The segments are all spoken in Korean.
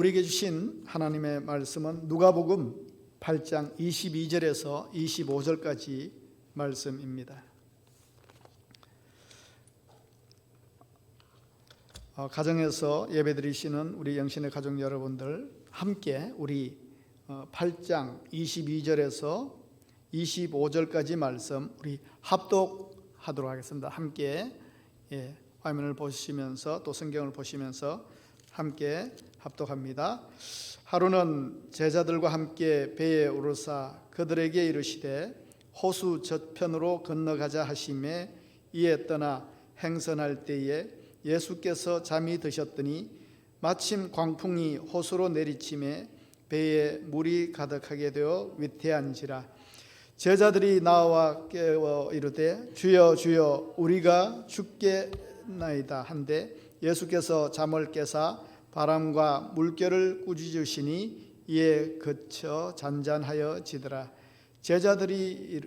우리에게 주신 하나님의 말씀은 누가복음 8장 22절에서 25절까지 말씀입니다. 가정에서 예배드리시는 우리 영신의 가족 여러분들 함께 우리 8장 22절에서 25절까지 말씀 우리 합독하도록 하겠습니다. 함께 화면을 보시면서 또 성경을 보시면서 함께 합독합니다. 하루는 제자들과 함께 배에 오르사 그들에게 이르시되 호수 저편으로 건너가자 하시매 이에 떠나 행선할 때에 예수께서 잠이 드셨더니 마침 광풍이 호수로 내리침에 배에 물이 가득하게 되어 위태한지라. 제자들이 나와 깨워 이르되 주여 주여 우리가 죽겠나이다 한데 예수께서 잠을 깨사 바람과 물결을 꾸짖으시니 이에 그쳐 잔잔하여 지더라. 제자들에게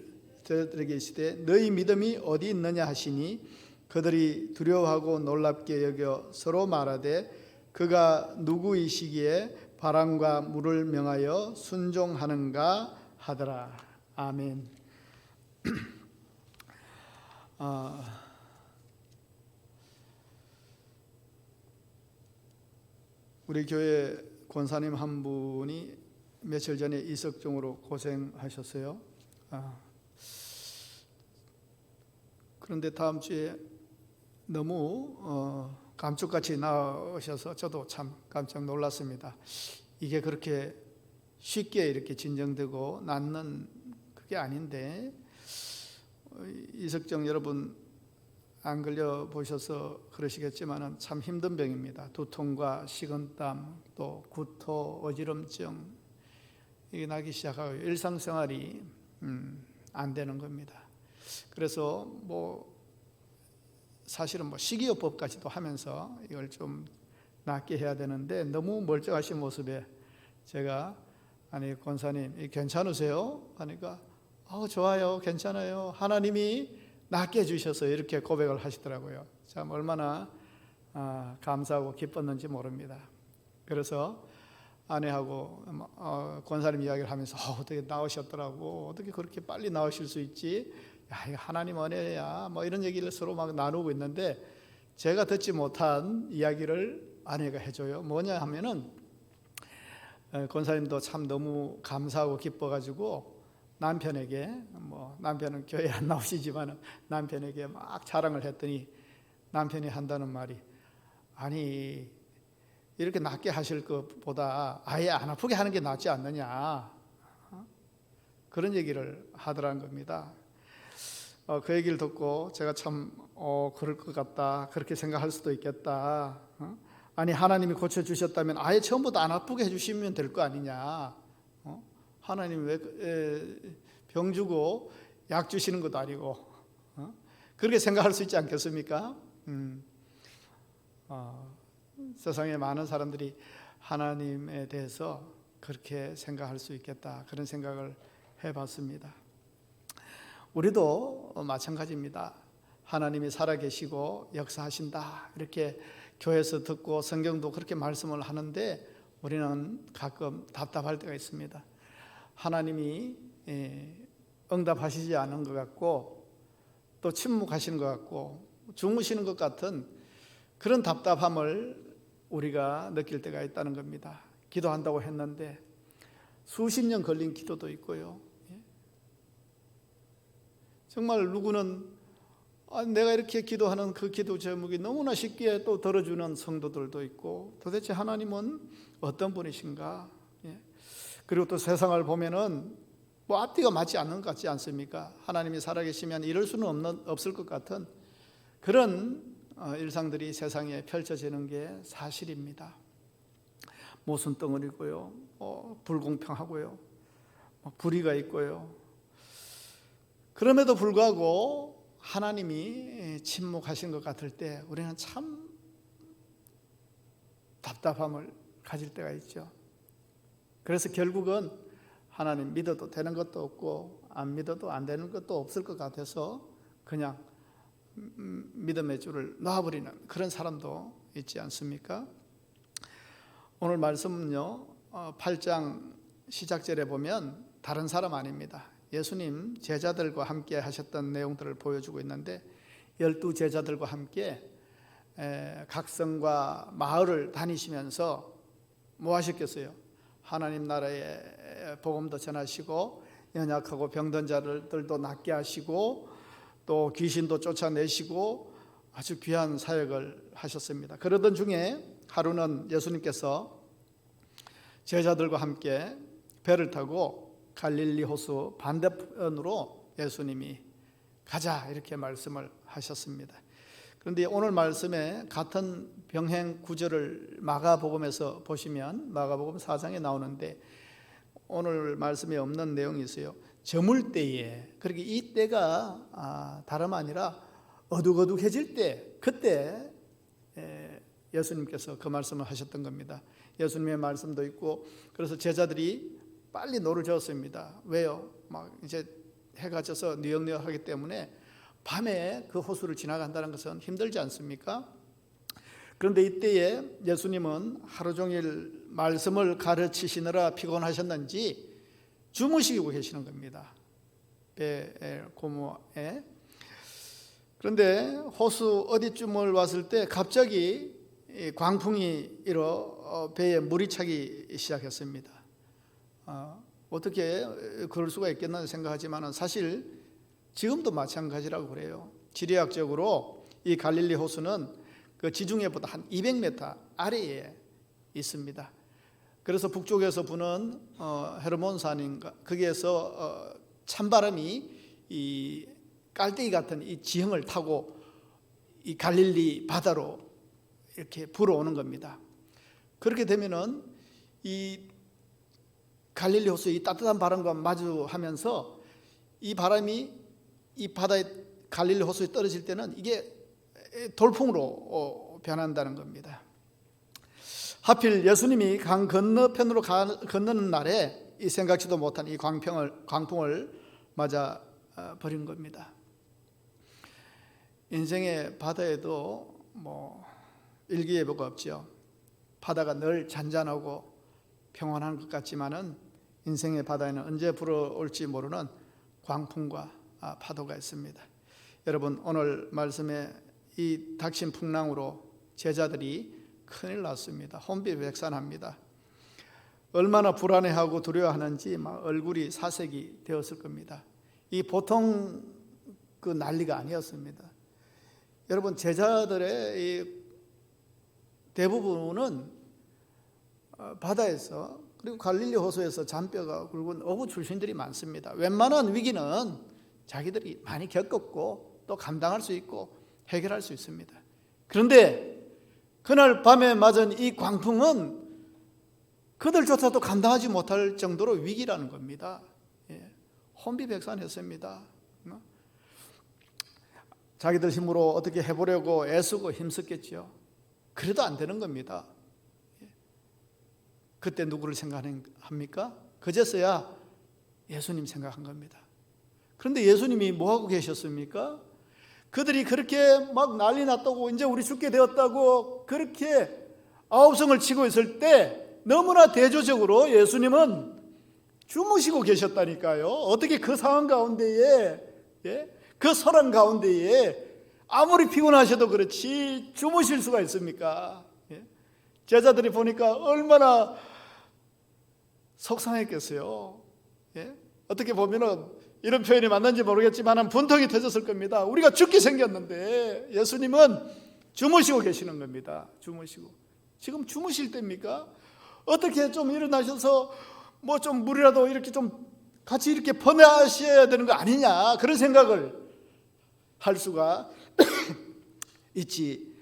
이르시되 너희 믿음이 어디 있느냐 하시니 그들이 두려워하고 놀랍게 여겨 서로 말하되 그가 누구이시기에 바람과 물을 명하여 순종하는가 하더라. 아멘. 우리 교회 권사님 한 분이 며칠 전에 이석증으로 고생하셨어요. 그런데 다음 주에 너무 감쪽같이 나으셔서 저도 참 깜짝 놀랐습니다. 이게 그렇게 쉽게 이렇게 진정되고 낫는 그게 아닌데, 이석증 여러분 안 걸려 보셔서 그러시겠지만 참 힘든 병입니다. 두통과 식은땀 또 구토, 어지럼증 이게 나기 시작하고 일상생활이 안 되는 겁니다. 그래서 사실은 식이요법까지도 하면서 이걸 좀 낫게 해야 되는데 너무 멀쩡하신 모습에 제가 아니 권사님 괜찮으세요? 하니까 좋아요, 괜찮아요. 하나님이 낫게 해주셔서 이렇게 고백을 하시더라고요. 참 얼마나 감사하고 기뻤는지 모릅니다. 그래서 아내하고 권사님 이야기를 하면서 어떻게 나으셨더라고, 어떻게 그렇게 빨리 나으실 수 있지? 야, 이거 하나님 은혜야. 이런 얘기를 서로 막 나누고 있는데 제가 듣지 못한 이야기를 아내가 해줘요. 뭐냐 하면은 권사님도 참 너무 감사하고 기뻐가지고 남편에게 남편은 교회 안 나오시지만 남편에게 막 자랑을 했더니 남편이 한다는 말이 아니 이렇게 낫게 하실 것보다 아예 안 아프게 하는 게 낫지 않느냐, 그런 얘기를 하더라는 겁니다. 그 얘기를 듣고 제가 참 그럴 것 같다, 그렇게 생각할 수도 있겠다. 아니 하나님이 고쳐주셨다면 아예 처음부터 안 아프게 해주시면 될 거 아니냐. 하나님 왜 병 주고 약 주시는 것도 아니고 그렇게 생각할 수 있지 않겠습니까? 세상에 많은 사람들이 하나님에 대해서 그렇게 생각할 수 있겠다, 그런 생각을 해봤습니다. 우리도 마찬가지입니다. 하나님이 살아계시고 역사하신다 이렇게 교회에서 듣고 성경도 그렇게 말씀을 하는데 우리는 가끔 답답할 때가 있습니다. 하나님이 응답하시지 않은 것 같고 또 침묵하시는 것 같고 주무시는 것 같은 그런 답답함을 우리가 느낄 때가 있다는 겁니다. 기도한다고 했는데 수십 년 걸린 기도도 있고요. 정말 누구는 내가 이렇게 기도하는 그 기도 제목이 너무나 쉽게 또 들어주는 성도들도 있고 도대체 하나님은 어떤 분이신가? 그리고 또 세상을 보면은 앞뒤가 맞지 않는 것 같지 않습니까? 하나님이 살아계시면 이럴 수는 없을 것 같은 그런 일상들이 세상에 펼쳐지는 게 사실입니다. 모순덩어리고요, 불공평하고요, 불의가 있고요. 그럼에도 불구하고 하나님이 침묵하신 것 같을 때 우리는 참 답답함을 가질 때가 있죠. 그래서 결국은 하나님 믿어도 되는 것도 없고 안 믿어도 안 되는 것도 없을 것 같아서 그냥 믿음의 줄을 놔버리는 그런 사람도 있지 않습니까? 오늘 말씀은요 8장 시작절에 보면 다른 사람 아닙니다. 예수님 제자들과 함께 하셨던 내용들을 보여주고 있는데 12제자들과 함께 각성과 마을을 다니시면서 뭐 하셨겠어요? 하나님 나라의 복음도 전하시고 연약하고 병든 자들도 낫게 하시고 또 귀신도 쫓아내시고 아주 귀한 사역을 하셨습니다. 그러던 중에 하루는 예수님께서 제자들과 함께 배를 타고 갈릴리 호수 반대편으로 예수님이 가자 이렇게 말씀을 하셨습니다. 그런데 오늘 말씀에 같은 병행 구절을 마가복음에서 보시면 마가복음 4장에 나오는데 오늘 말씀에 없는 내용이 있어요. 저물 때에, 그러니까 이 때가 다름 아니라 어둑어둑해질 때, 그때 예수님께서 그 말씀을 하셨던 겁니다. 예수님의 말씀도 있고, 그래서 제자들이 빨리 노를 저었습니다. 왜요? 막 이제 해가 져서 뉘역뉘역하기 때문에 밤에 그 호수를 지나간다는 것은 힘들지 않습니까? 그런데 이때에 예수님은 하루 종일 말씀을 가르치시느라 피곤하셨는지 주무시고 계시는 겁니다. 배 고모에. 그런데 호수 어디쯤을 왔을 때 갑자기 광풍이 일어 배에 물이 차기 시작했습니다. 어떻게 그럴 수가 있겠나 생각하지만 사실 지금도 마찬가지라고 그래요. 지리학적으로 이 갈릴리 호수는 그 지중해보다 한 200m 아래에 있습니다. 그래서 북쪽에서 부는 헤르몬산인가 거기에서 찬바람이 이 깔때기 같은 이 지형을 타고 이 갈릴리 바다로 이렇게 불어오는 겁니다. 그렇게 되면은 이 갈릴리 호수 이 따뜻한 바람과 마주하면서 이 바람이 이 바다에 갈릴리 호수에 떨어질 때는 이게 돌풍으로 변한다는 겁니다. 하필 예수님이 강 건너편으로 건너는 날에 이 생각지도 못한 이 광풍을 맞아 버린 겁니다. 인생의 바다에도 뭐 일기예보가 없죠. 바다가 늘 잔잔하고 평온한 것 같지만은 인생의 바다에는 언제 불어올지 모르는 광풍과 파도가 있습니다. 여러분 오늘 말씀에 이 닥친 풍랑으로 제자들이 큰일 났습니다. 혼비백산합니다. 얼마나 불안해하고 두려워하는지 막 얼굴이 사색이 되었을 겁니다. 이 보통 그 난리가 아니었습니다. 여러분 제자들의 이 대부분은 바다에서 그리고 갈릴리 호수에서 잔뼈가 굵은 어부 출신들이 많습니다. 웬만한 위기는 자기들이 많이 겪었고 또 감당할 수 있고 해결할 수 있습니다. 그런데 그날 밤에 맞은 이 광풍은 그들조차도 감당하지 못할 정도로 위기라는 겁니다. 혼비백산했습니다. 자기들 힘으로 어떻게 해보려고 애쓰고 힘썼겠죠. 그래도 안 되는 겁니다. 그때 누구를 생각합니까? 그제서야 예수님 생각한 겁니다. 그런데 예수님이 뭐하고 계셨습니까? 그들이 그렇게 막 난리 났다고 이제 우리 죽게 되었다고 그렇게 아우성을 치고 있을 때 너무나 대조적으로 예수님은 주무시고 계셨다니까요. 어떻게 그 상황 가운데에 그 소란 가운데에 아무리 피곤하셔도 그렇지 주무실 수가 있습니까? 제자들이 보니까 얼마나 속상했겠어요. 어떻게 보면은 이런 표현이 맞는지 모르겠지만 분통이 터졌을 겁니다. 우리가 죽게 생겼는데 예수님은 주무시고 계시는 겁니다. 주무시고. 지금 주무실 때입니까? 어떻게 좀 일어나셔서 뭐 좀 물이라도 이렇게 좀 같이 이렇게 퍼내셔야 되는 거 아니냐 그런 생각을 할 수가 있지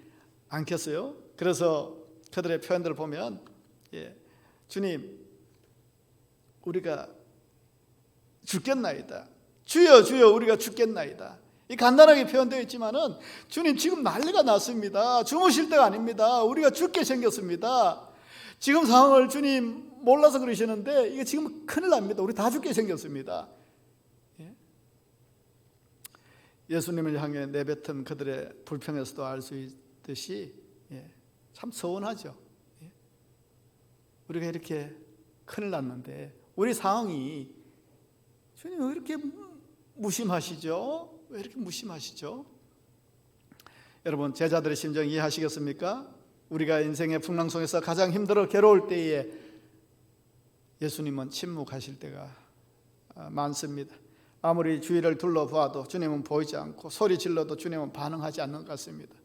않겠어요? 그래서 그들의 표현들을 보면 주님 우리가 죽겠나이다. 주여 주여 우리가 죽겠나이다. 이 간단하게 표현되어 있지만은 주님 지금 난리가 났습니다. 주무실 때가 아닙니다. 우리가 죽게 생겼습니다. 지금 상황을 주님 몰라서 그러시는데 이게 지금 큰일 납니다. 우리 다 죽게 생겼습니다. 예수님을 향해 내뱉은 그들의 불평에서도 알 수 있듯이 참 서운하죠. 우리가 이렇게 큰일 났는데 우리 상황이 주님 왜 이렇게 무심하시죠? 왜 이렇게 무심하시죠? 여러분, 제자들의 심정 이해하시겠습니까? 우리가 인생의 풍랑속에서 가장 힘들어 괴로울 때에 예수님은 침묵하실 때가 많습니다. 아무리 주위를 둘러봐도 주님은 보이지 않고 소리 질러도 주님은 반응하지 않는 것 같습니다.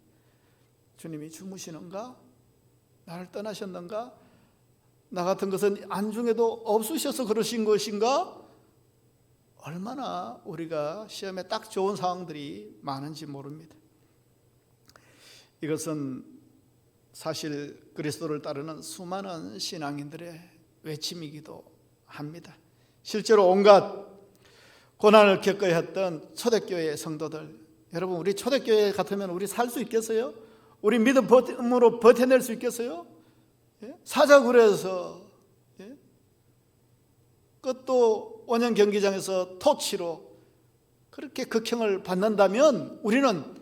주님이 주무시는가? 나를 떠나셨는가? 나 같은 것은 안중에도 없으셔서 그러신 것인가? 얼마나 우리가 시험에 딱 좋은 상황들이 많은지 모릅니다. 이것은 사실 그리스도를 따르는 수많은 신앙인들의 외침이기도 합니다. 실제로 온갖 고난을 겪어야 했던 초대교회 성도들, 여러분, 우리 초대교회 같으면 우리 살 수 있겠어요? 우리 믿음으로 버텨낼 수 있겠어요? 사자굴에서 끝도 원형 경기장에서 토치로 그렇게 극형을 받는다면 우리는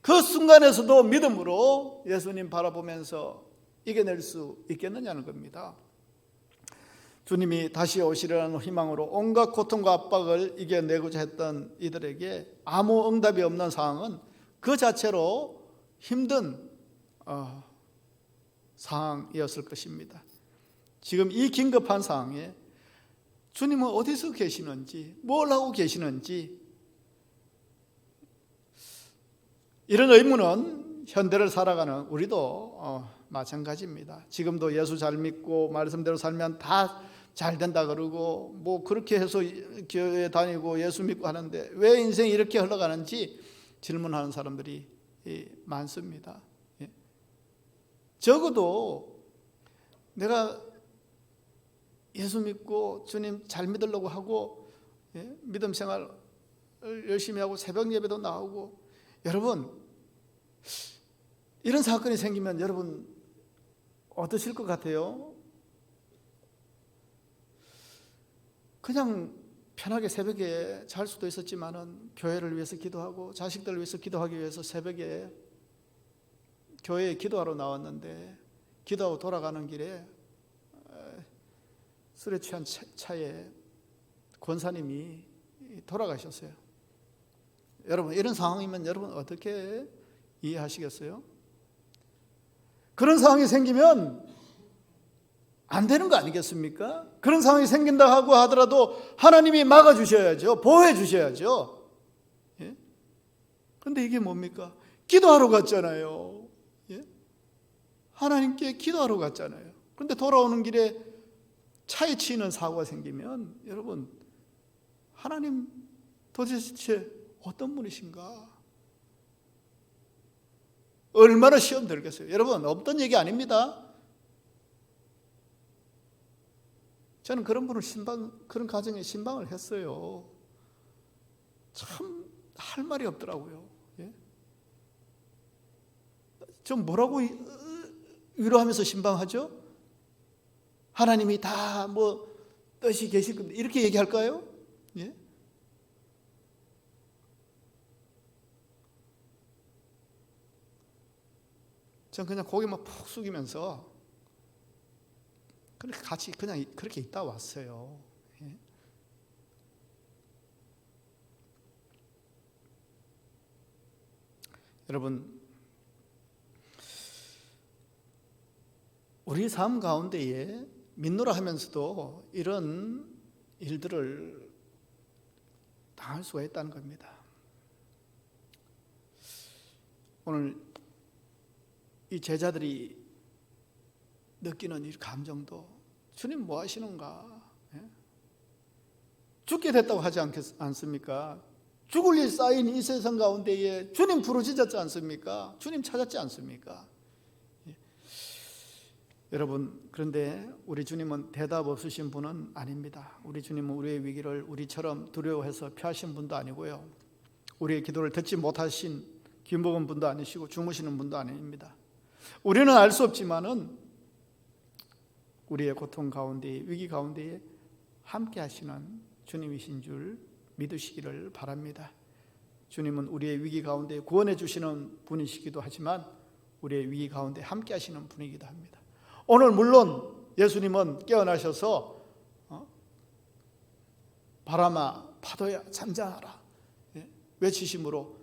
그 순간에서도 믿음으로 예수님 바라보면서 이겨낼 수 있겠느냐는 겁니다. 주님이 다시 오시려는 희망으로 온갖 고통과 압박을 이겨내고자 했던 이들에게 아무 응답이 없는 상황은 그 자체로 힘든 상황이었을 것입니다. 지금 이 긴급한 상황에 주님은 어디서 계시는지, 뭘 하고 계시는지, 이런 의문은 현대를 살아가는 우리도 마찬가지입니다. 지금도 예수 잘 믿고 말씀대로 살면 다 잘 된다 그러고 뭐 그렇게 해서 교회 다니고 예수 믿고 하는데 왜 인생이 이렇게 흘러가는지 질문하는 사람들이 많습니다. 적어도 내가 예수 믿고 주님 잘 믿으려고 하고 믿음 생활을 열심히 하고 새벽 예배도 나오고, 여러분 이런 사건이 생기면 여러분 어떠실 것 같아요? 그냥 편하게 새벽에 잘 수도 있었지만은 교회를 위해서 기도하고 자식들을 위해서 기도하기 위해서 새벽에 교회에 기도하러 나왔는데 기도하고 돌아가는 길에 술에 취한 차에 권사님이 돌아가셨어요. 여러분, 이런 상황이면 여러분 어떻게 이해하시겠어요? 그런 상황이 생기면 안 되는 거 아니겠습니까? 그런 상황이 생긴다 하고 하더라도 하나님이 막아주셔야죠. 보호해 주셔야죠. 그런데 이게 뭡니까? 기도하러 갔잖아요. 하나님께 기도하러 갔잖아요. 그런데 돌아오는 길에 차에 치이는 사고가 생기면 여러분, 하나님 도대체 어떤 분이신가? 얼마나 시험 들겠어요? 여러분, 없던 얘기 아닙니다. 저는 그런 분을 그런 가정에 신방을 했어요. 참 할 말이 없더라고요. 좀 뭐라고 위로하면서 신방하죠? 하나님이 다 뭐 뜻이 계실 겁니다. 이렇게 얘기할까요? 전 그냥 고개만 푹 숙이면서 그렇게 같이 그냥 그렇게 있다 왔어요. 여러분, 우리 삶 가운데에 믿노라 하면서도 이런 일들을 당할 수가 있다는 겁니다. 오늘 이 제자들이 느끼는 이 감정도, 주님 뭐 하시는가? 죽게 됐다고 하지 않습니까? 죽을 일 쌓인 이 세상 가운데에 주님 부르짖었지 않습니까? 주님 찾았지 않습니까? 여러분, 그런데 우리 주님은 대답 없으신 분은 아닙니다. 우리 주님은 우리의 위기를 우리처럼 두려워해서 피하신 분도 아니고요, 우리의 기도를 듣지 못하신 귀먹은 분도 아니시고 주무시는 분도 아닙니다. 우리는 알 수 없지만은 우리의 고통 가운데, 위기 가운데에 함께 하시는 주님이신 줄 믿으시기를 바랍니다. 주님은 우리의 위기 가운데 구원해 주시는 분이시기도 하지만 우리의 위기 가운데 함께 하시는 분이기도 합니다. 오늘 물론 예수님은 깨어나셔서 바람아 파도야 잠잠하라 외치심으로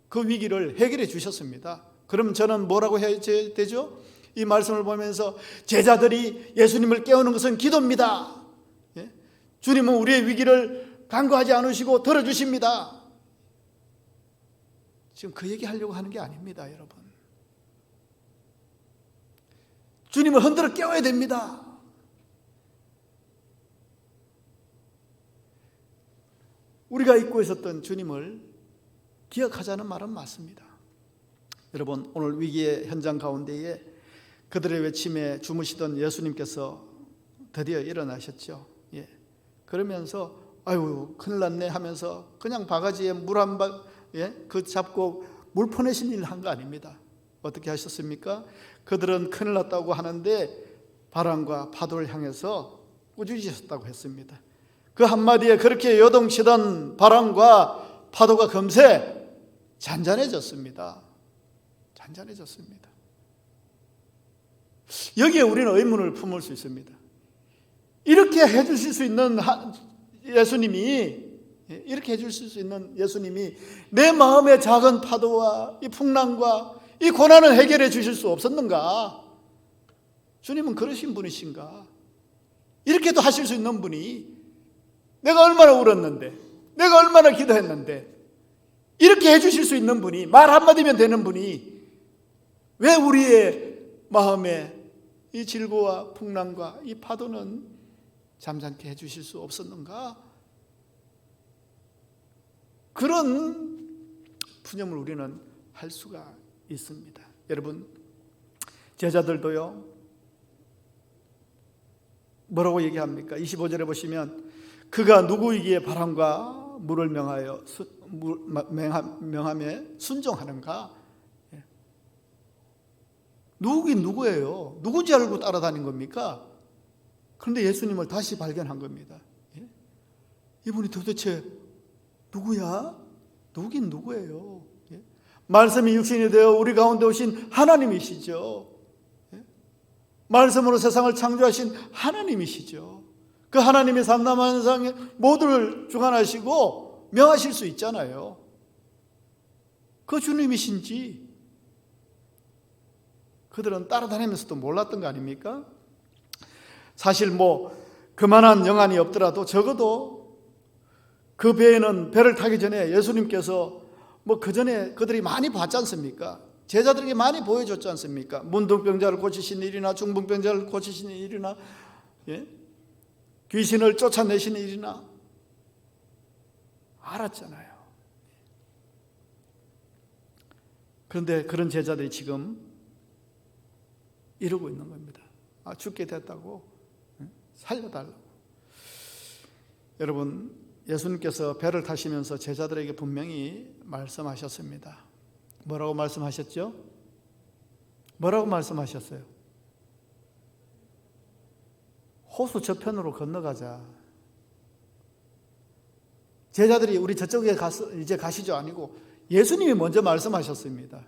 그 위기를 해결해 주셨습니다. 그럼 저는 뭐라고 해야 되죠? 이 말씀을 보면서 제자들이 예수님을 깨우는 것은 기도입니다. 주님은 우리의 위기를 간과하지 않으시고 들어주십니다. 지금 그 얘기 하려고 하는 게 아닙니다, 여러분. 주님을 흔들어 깨워야 됩니다. 우리가 잊고 있었던 주님을 기억하자는 말은 맞습니다. 여러분, 오늘 위기의 현장 가운데에 그들의 외침에 주무시던 예수님께서 드디어 일어나셨죠. 그러면서 아유 큰일 났네 하면서 그냥 바가지에 물 한 방 그 잡고 물 퍼내신 일을 한 거 아닙니다. 어떻게 하셨습니까? 그들은 큰일 났다고 하는데 바람과 파도를 향해서 꾸짖으셨다고 했습니다. 그 한마디에 그렇게 요동치던 바람과 파도가 금세 잔잔해졌습니다. 잔잔해졌습니다. 여기에 우리는 의문을 품을 수 있습니다. 이렇게 해주실 수 있는 예수님이, 이렇게 해주실 수 있는 예수님이 내 마음의 작은 파도와 이 풍랑과 이 고난을 해결해 주실 수 없었는가? 주님은 그러신 분이신가? 이렇게도 하실 수 있는 분이, 내가 얼마나 울었는데, 내가 얼마나 기도했는데, 이렇게 해주실 수 있는 분이, 말 한마디면 되는 분이 왜 우리의 마음에 이 질고와 풍랑과 이 파도는 잠잠케 해주실 수 없었는가? 그런 푸념을 우리는 할 수가 있습니다. 여러분, 제자들도요, 뭐라고 얘기합니까? 25절에 보시면 그가 누구이기에 바람과 물을 명함에 순종하는가? 누구긴 누구예요? 누구지 알고 따라다닌 겁니까? 그런데 예수님을 다시 발견한 겁니다. 이분이 도대체 누구야? 누구긴 누구예요? 말씀이 육신이 되어 우리 가운데 오신 하나님이시죠. 말씀으로 세상을 창조하신 하나님이시죠. 그 하나님이 삼남한 세상에 모두를 주관하시고 명하실 수 있잖아요. 그 주님이신지 그들은 따라다니면서도 몰랐던 거 아닙니까? 사실 그만한 영안이 없더라도 적어도 그 배에는, 배를 타기 전에 예수님께서 그 전에 그들이 많이 봤지 않습니까? 제자들에게 많이 보여줬지 않습니까? 문둥병자를 고치신 일이나 중풍병자를 고치신 일이나 귀신을 쫓아내신 일이나 알았잖아요. 그런데 그런 제자들이 지금 이러고 있는 겁니다. 죽게 됐다고 살려달라고. 여러분, 예수님께서 배를 타시면서 제자들에게 분명히 말씀하셨습니다. 뭐라고 말씀하셨죠? 뭐라고 말씀하셨어요? 호수 저편으로 건너가자. 제자들이 우리 저쪽에 이제 가시죠 아니고 예수님이 먼저 말씀하셨습니다.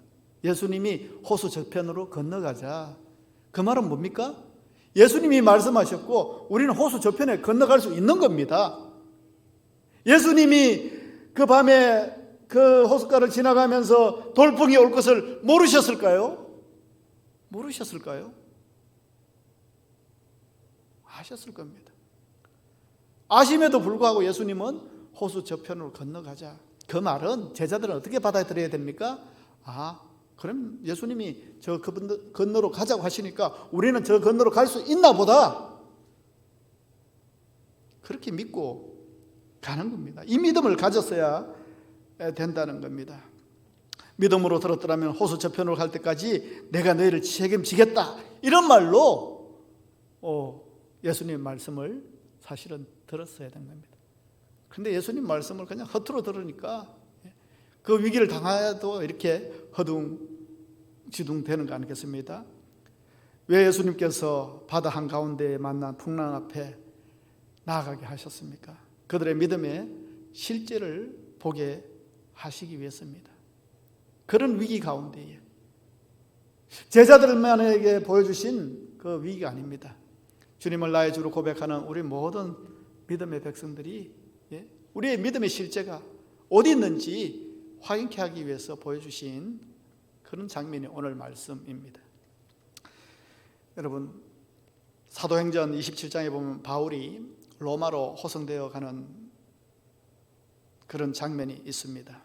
예수님이 호수 저편으로 건너가자. 그 말은 뭡니까? 예수님이 말씀하셨고 우리는 호수 저편에 건너갈 수 있는 겁니다. 예수님이 그 밤에 그 호숫가를 지나가면서 돌풍이 올 것을 모르셨을까요? 모르셨을까요? 아셨을 겁니다. 아심에도 불구하고 예수님은 호수 저편으로 건너가자. 그 말은 제자들은 어떻게 받아들여야 됩니까? 그럼 예수님이 저 건너로 가자고 하시니까 우리는 저 건너로 갈 수 있나 보다. 그렇게 믿고 가는 겁니다. 이 믿음을 가졌어야 된다는 겁니다. 믿음으로 들었더라면 호수 저편으로 갈 때까지 내가 너희를 책임지겠다. 이런 말로 예수님 말씀을 사실은 들었어야 된 겁니다. 그런데 예수님 말씀을 그냥 허투루 들으니까 그 위기를 당해도 이렇게 허둥지둥 되는 거 아니겠습니까? 왜 예수님께서 바다 한가운데에 만난 풍랑 앞에 나아가게 하셨습니까? 그들의 믿음의 실제를 보게 하시기 위해서입니다. 그런 위기 가운데에 제자들만에게 보여주신 그 위기가 아닙니다. 주님을 나의 주로 고백하는 우리 모든 믿음의 백성들이 우리의 믿음의 실제가 어디 있는지 확인케 하기 위해서 보여주신 그런 장면이 오늘 말씀입니다. 여러분, 사도행전 27장에 보면 바울이 로마로 호송되어 가는 그런 장면이 있습니다.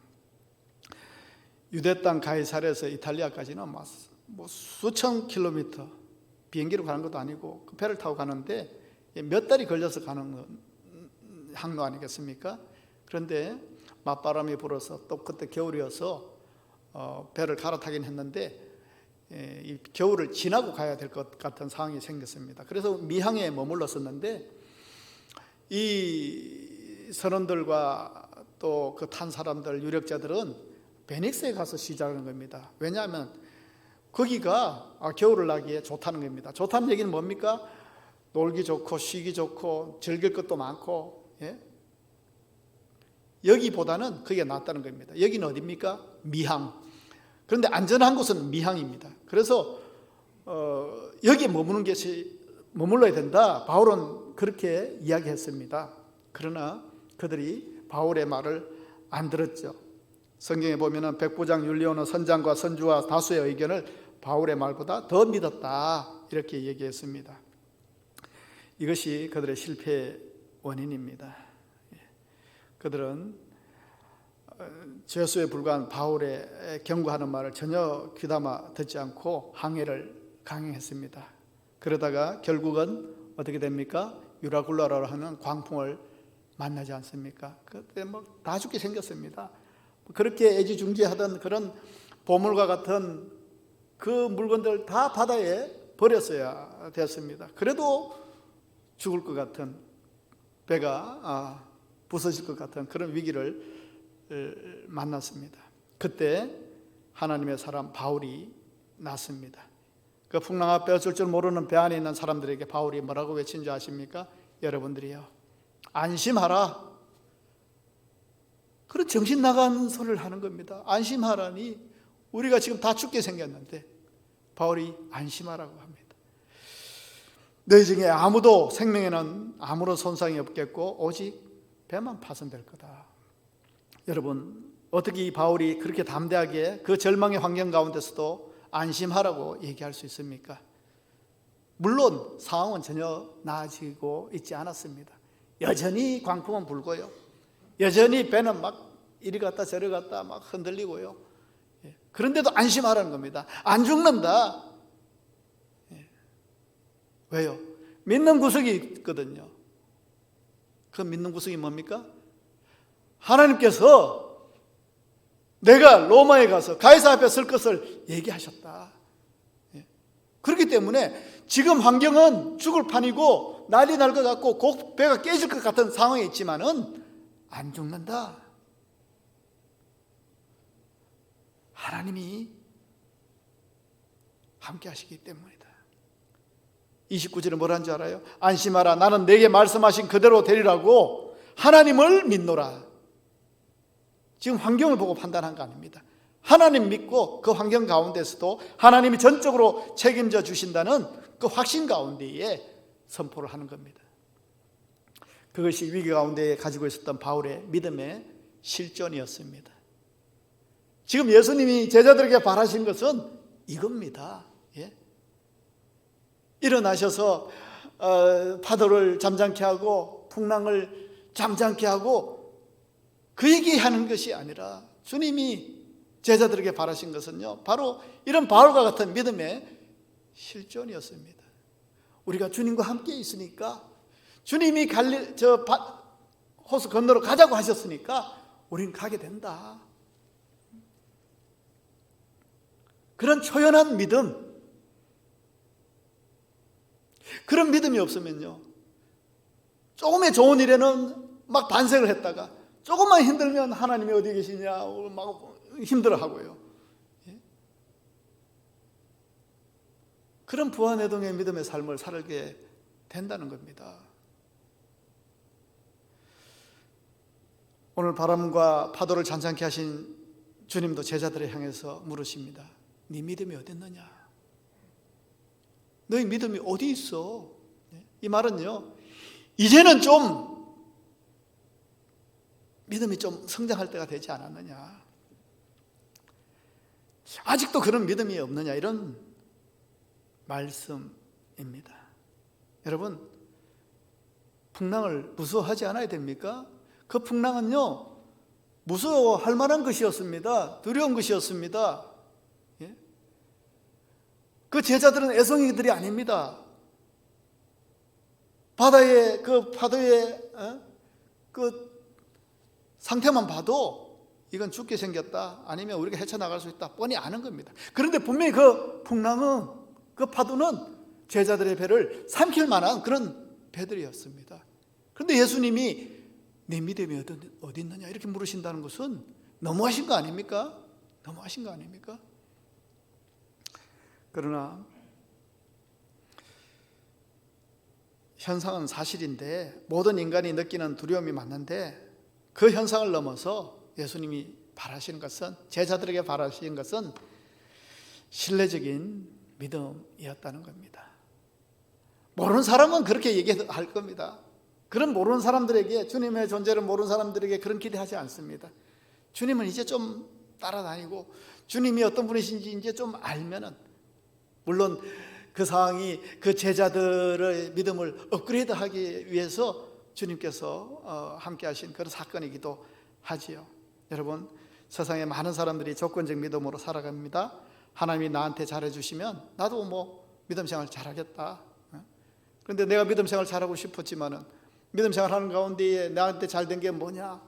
유대 땅 가이사랴에서 이탈리아까지는 뭐 수천 킬로미터, 비행기로 가는 것도 아니고 그 배를 타고 가는데 몇 달이 걸려서 가는 항로 아니겠습니까? 그런데 맞바람이 불어서 또 그때 겨울이어서 배를 갈아타긴 했는데 이 겨울을 지나고 가야 될 것 같은 상황이 생겼습니다. 그래서 미항에 머물렀었는데 이 선원들과 또 그 탄 사람들, 유력자들은 베닉스에 가서 쉬자는 겁니다. 왜냐하면 거기가 겨울을 나기에 좋다는 겁니다. 좋다는 얘기는 뭡니까? 놀기 좋고 쉬기 좋고 즐길 것도 많고, 여기보다는 그게 낫다는 겁니다. 여기는 어디입니까? 미항. 그런데 안전한 곳은 미항입니다. 그래서 여기에 머물러야 된다. 바울은 그렇게 이야기했습니다. 그러나 그들이 바울의 말을 안 들었죠. 성경에 보면은 백부장 율리오는 선장과 선주와 다수의 의견을 바울의 말보다 더 믿었다, 이렇게 얘기했습니다. 이것이 그들의 실패의 원인입니다. 그들은 죄수에 불과한 바울의 경고하는 말을 전혀 귀담아 듣지 않고 항해를 강행했습니다. 그러다가 결국은 어떻게 됩니까? 유라굴라라고 하는 광풍을 만나지 않습니까? 그때 다 죽게 생겼습니다. 그렇게 애지중지하던 그런 보물과 같은 그 물건들 다 바다에 버렸어야 됐습니다. 그래도 죽을 것 같은, 배가 부서질 것 같은 그런 위기를 만났습니다. 그때 하나님의 사람 바울이 났습니다. 그 풍랑아 빼어줄 줄 모르는 배 안에 있는 사람들에게 바울이 뭐라고 외친 줄 아십니까? 여러분들이요, 안심하라. 그런 정신 나간 소리를 하는 겁니다. 안심하라니, 우리가 지금 다 죽게 생겼는데 바울이 안심하라고 합니다. 너희 중에 아무도 생명에는 아무런 손상이 없겠고 오직 배만 파손될 거다. 여러분, 어떻게 이 바울이 그렇게 담대하게 그 절망의 환경 가운데서도 안심하라고 얘기할 수 있습니까? 물론 상황은 전혀 나아지고 있지 않았습니다. 여전히 광풍은 불고요, 여전히 배는 막 이리 갔다 저리 갔다 막 흔들리고요. 그런데도 안심하라는 겁니다. 안 죽는다. 왜요? 믿는 구석이 있거든요. 그 믿는 구석이 뭡니까? 하나님께서 내가 로마에 가서 가이사 앞에 설 것을 얘기하셨다. 그렇기 때문에 지금 환경은 죽을 판이고 난리 날 것 같고 곧 배가 깨질 것 같은 상황에 있지만은 안 죽는다. 하나님이 함께 하시기 때문이다. 29절에 뭐라는 줄 알아요? 안심하라, 나는 내게 말씀하신 그대로 되리라고 하나님을 믿노라. 지금 환경을 보고 판단한 거 아닙니다. 하나님 믿고 그 환경 가운데서도 하나님이 전적으로 책임져 주신다는 그 확신 가운데에 선포를 하는 겁니다. 그것이 위기 가운데 가지고 있었던 바울의 믿음의 실존이었습니다. 지금 예수님이 제자들에게 바라신 것은 이겁니다. 일어나셔서 파도를 잠잠케 하고 풍랑을 잠잠케 하고 그 얘기하는 것이 아니라 주님이 제자들에게 바라신 것은요, 바로 이런 바울과 같은 믿음의 실존이었습니다. 우리가 주님과 함께 있으니까, 주님이 호수 건너로 가자고 하셨으니까 우리는 가게 된다. 그런 초연한 믿음, 그런 믿음이 없으면요, 조금의 좋은 일에는 막 반색을 했다가 조금만 힘들면 하나님이 어디 계시냐 막 힘들어하고요. 그런 부안해동의 믿음의 삶을 살게 된다는 겁니다. 오늘 바람과 파도를 잔잔케 하신 주님도 제자들을 향해서 물으십니다. 네 믿음이 어디 있느냐? 너희 믿음이 어디 있어? 이 말은요, 이제는 좀 믿음이 좀 성장할 때가 되지 않았느냐, 아직도 그런 믿음이 없느냐, 이런 말씀입니다. 여러분, 풍랑을 무서워하지 않아야 됩니까? 그 풍랑은요, 무서워할 만한 것이었습니다. 두려운 것이었습니다. 예? 그 제자들은 애송이들이 아닙니다. 바다의 그 파도의 그 상태만 봐도 이건 죽게 생겼다, 아니면 우리가 헤쳐나갈 수 있다, 뻔히 아는 겁니다. 그런데 분명히 그 풍랑은, 그 파도는 제자들의 배를 삼킬 만한 그런 배들이었습니다. 그런데 예수님이 내 믿음이 어디 있느냐 이렇게 물으신다는 것은 너무하신 거 아닙니까? 너무하신 거 아닙니까? 그러나 현상은 사실인데, 모든 인간이 느끼는 두려움이 맞는데, 그 현상을 넘어서 예수님이 바라시는 것은, 제자들에게 바라시는 것은 신뢰적인 믿음이었다는 겁니다. 모르는 사람은 그렇게 얘기할 겁니다. 그런 모르는 사람들에게, 주님의 존재를 모르는 사람들에게 그런 기대하지 않습니다. 주님은 이제 좀 따라다니고 주님이 어떤 분이신지 이제 좀 알면은, 물론 그 상황이 그 제자들의 믿음을 업그레이드하기 위해서 주님께서 함께 하신 그런 사건이기도 하지요. 여러분, 세상에 많은 사람들이 조건적 믿음으로 살아갑니다. 하나님이 나한테 잘해주시면 나도 뭐 믿음 생활 잘하겠다. 그런데 내가 믿음 생활 잘하고 싶었지만은 믿음 생활하는 가운데에 나한테 잘된 게 뭐냐,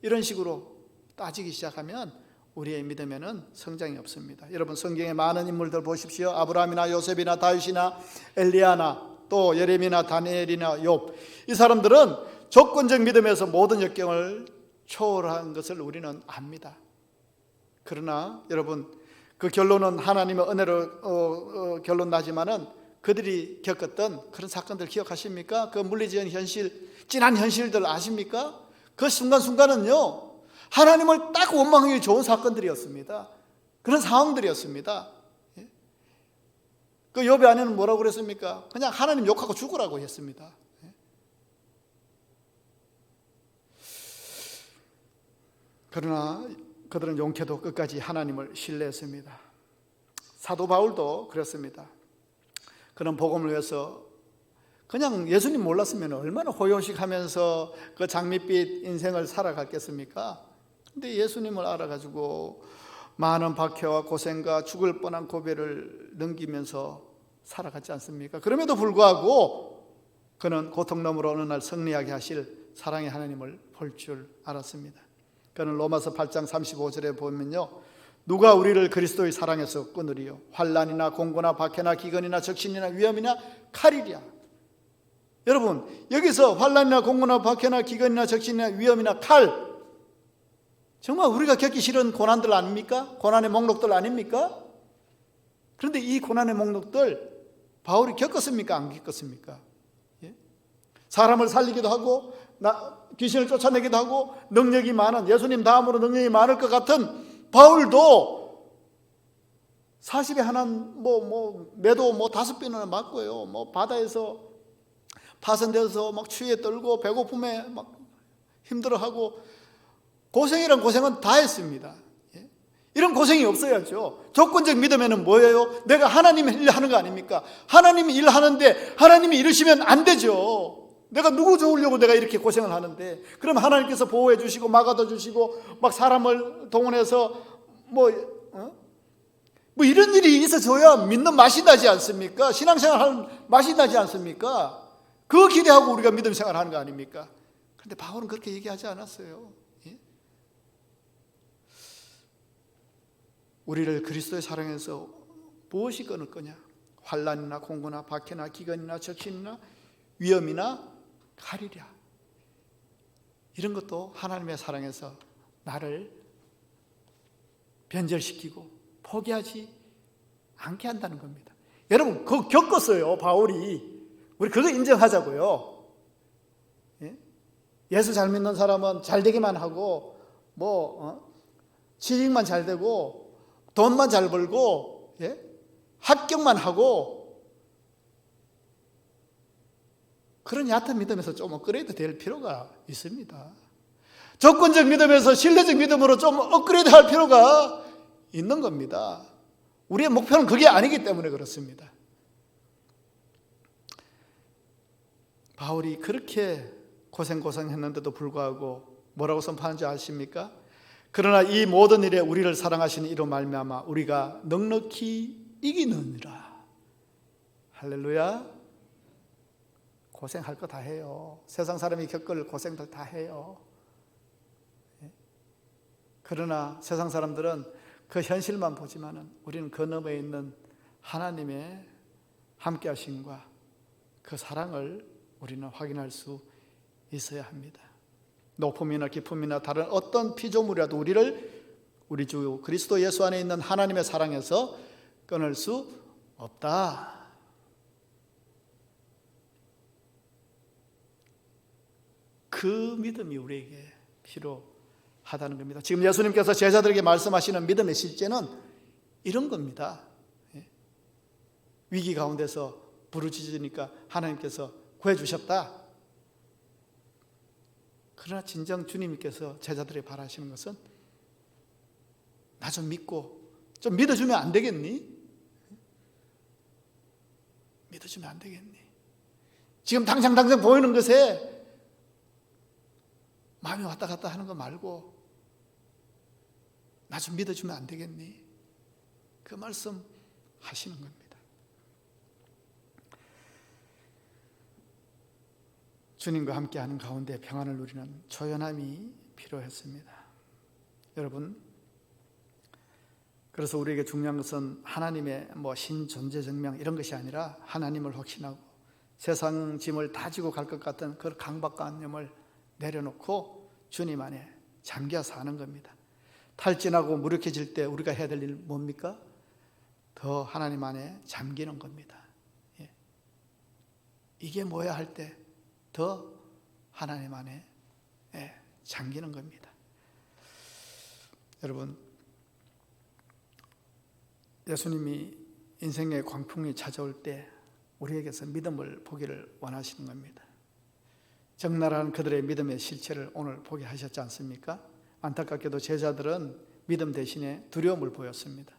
이런 식으로 따지기 시작하면 우리의 믿음에는 성장이 없습니다. 여러분, 성경에 많은 인물들 보십시오. 아브라함이나 요셉이나 다윗이나 엘리야나 또 예레미야나 다니엘이나 욥, 이 사람들은 조건적 믿음에서 모든 역경을 초월한 것을 우리는 압니다. 그러나 여러분, 그 결론은 하나님의 은혜로 결론 나지만은 그들이 겪었던 그런 사건들 기억하십니까? 그 물리적인 현실, 찐한 현실들 아십니까? 그 순간순간은요, 하나님을 딱 원망하기 좋은 사건들이었습니다. 그런 상황들이었습니다. 그 욥의 아내는 뭐라고 그랬습니까? 그냥 하나님 욕하고 죽으라고 했습니다. 그러나 그들은 용케도 끝까지 하나님을 신뢰했습니다. 사도 바울도 그랬습니다. 그런 복음을 위해서 그냥 예수님 몰랐으면 얼마나 호요식하면서 그 장밋빛 인생을 살아갔겠습니까? 근데 예수님을 알아가지고 많은 박해와 고생과 죽을 뻔한 고배를 넘기면서 살아갔지 않습니까? 그럼에도 불구하고 그는 고통 너머로 어느 날 승리하게 하실 사랑의 하나님을 볼 줄 알았습니다. 그는 로마서 8장 35절에 보면요, 누가 우리를 그리스도의 사랑에서 끊으리요? 환난이나 공고나 박해나 기근이나 적신이나 위험이나 칼이랴. 여러분, 여기서 환난이나 공고나 박해나 기근이나 적신이나 위험이나 칼, 정말 우리가 겪기 싫은 고난들 아닙니까? 고난의 목록들 아닙니까? 그런데 이 고난의 목록들 바울이 겪었습니까? 안 겪었습니까? 예? 사람을 살리기도 하고 귀신을 쫓아내기도 하고 능력이 많은, 예수님 다음으로 능력이 많을 것 같은 바울도 40에 하나 매도 5번이나 맞고요, 바다에서 파손돼서 막 추위에 떨고 배고픔에 막 힘들어하고 고생이란 고생은 다 했습니다. 이런 고생이 없어야죠. 조건적 믿음에는 뭐예요? 내가 하나님의 일 하는 거 아닙니까? 하나님이 일하는데 하나님이 이러시면 안 되죠. 내가 누구 좋으려고 내가 이렇게 고생을 하는데, 그럼 하나님께서 보호해 주시고 막아둬 주시고 막 사람을 동원해서 뭐 이런 일이 있어줘야 믿는 맛이 나지 않습니까? 신앙생활 하는 맛이 나지 않습니까? 그거 기대하고 우리가 믿음 생활하는 거 아닙니까? 그런데 바울은 그렇게 얘기하지 않았어요. 예? 우리를 그리스도의 사랑에서 무엇이 끊을 거냐? 환난이나 공고나 박해나 기근이나 적신이나 위험이나 칼이랴. 이런 것도 하나님의 사랑에서 나를 변절시키고 포기하지 않게 한다는 겁니다. 여러분, 그거 겪었어요, 바울이. 우리 그거 인정하자고요. 예? 예수 잘 믿는 사람은 잘 되기만 하고 취직만 잘 되고 돈만 잘 벌고, 예? 합격만 하고 그런 얕은 믿음에서 좀 업그레이드 될 필요가 있습니다. 조건적 믿음에서 신뢰적 믿음으로 좀 업그레이드 할 필요가 있는 겁니다. 우리의 목표는 그게 아니기 때문에 그렇습니다. 바울이 그렇게 고생했는데도 불구하고 뭐라고 선포하는지 아십니까? 그러나 이 모든 일에 우리를 사랑하시는 이로 말미암아 우리가 넉넉히 이기느니라. 할렐루야. 고생할 거 다 해요. 세상 사람이 겪을 고생들 다 해요. 그러나 세상 사람들은 그 현실만 보지만은 우리는 그 너머에 있는 하나님의 함께 하심과 그 사랑을 우리는 확인할 수 있어야 합니다. 높음이나 깊음이나 다른 어떤 피조물이라도 우리를 우리 주 그리스도 예수 안에 있는 하나님의 사랑에서 끊을 수 없다. 그 믿음이 우리에게 필요하다는 겁니다. 지금 예수님께서 제자들에게 말씀하시는 믿음의 실제는 이런 겁니다. 위기 가운데서 부르짖으니까 하나님께서 구해주셨다. 그러나 진정 주님께서 제자들이 바라시는 것은 나 좀 믿고 좀 믿어주면 안 되겠니? 믿어주면 안 되겠니? 지금 당장 보이는 것에 마음이 왔다 갔다 하는 거 말고 나 좀 믿어주면 안 되겠니? 그 말씀 하시는 겁니다. 주님과 함께하는 가운데 평안을 누리는 조연함이 필요했습니다. 여러분, 그래서 우리에게 중요한 것은 하나님의 신존재증명 이런 것이 아니라 하나님을 확신하고 세상 짐을 다 지고 갈 것 같은 그 강박관념을 내려놓고 주님 안에 잠겨 사는 겁니다. 탈진하고 무력해질 때 우리가 해야 될 일 뭡니까? 더 하나님 안에 잠기는 겁니다. 이게 뭐야 할 때 더 하나님 안에 잠기는 겁니다. 여러분, 예수님이 인생의 광풍이 찾아올 때 우리에게서 믿음을 보기를 원하시는 겁니다. 적나라한 그들의 믿음의 실체를 오늘 보게 하셨지 않습니까? 안타깝게도 제자들은 믿음 대신에 두려움을 보였습니다.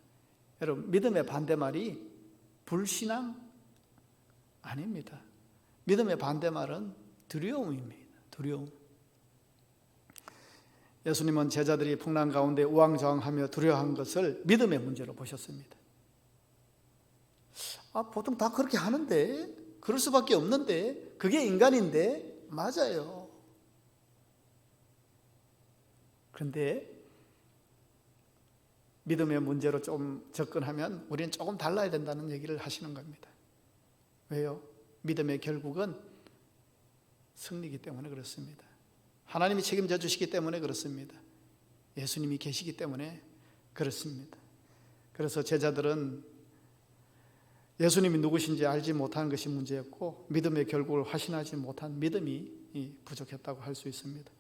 여러분, 믿음의 반대말이 불신앙 아닙니다. 믿음의 반대말은 두려움입니다. 두려움. 예수님은 제자들이 풍랑 가운데 우왕좌왕하며 두려워한 것을 믿음의 문제로 보셨습니다. 보통 다 그렇게 하는데, 그럴 수밖에 없는데, 그게 인간인데, 맞아요. 그런데 믿음의 문제로 좀 접근하면 우리는 조금 달라야 된다는 얘기를 하시는 겁니다. 왜요? 믿음의 결국은 승리이기 때문에 그렇습니다. 하나님이 책임져 주시기 때문에 그렇습니다. 예수님이 계시기 때문에 그렇습니다. 그래서 제자들은 예수님이 누구신지 알지 못하는 것이 문제였고 믿음의 결국을 확신하지 못한 믿음이 부족했다고 할 수 있습니다.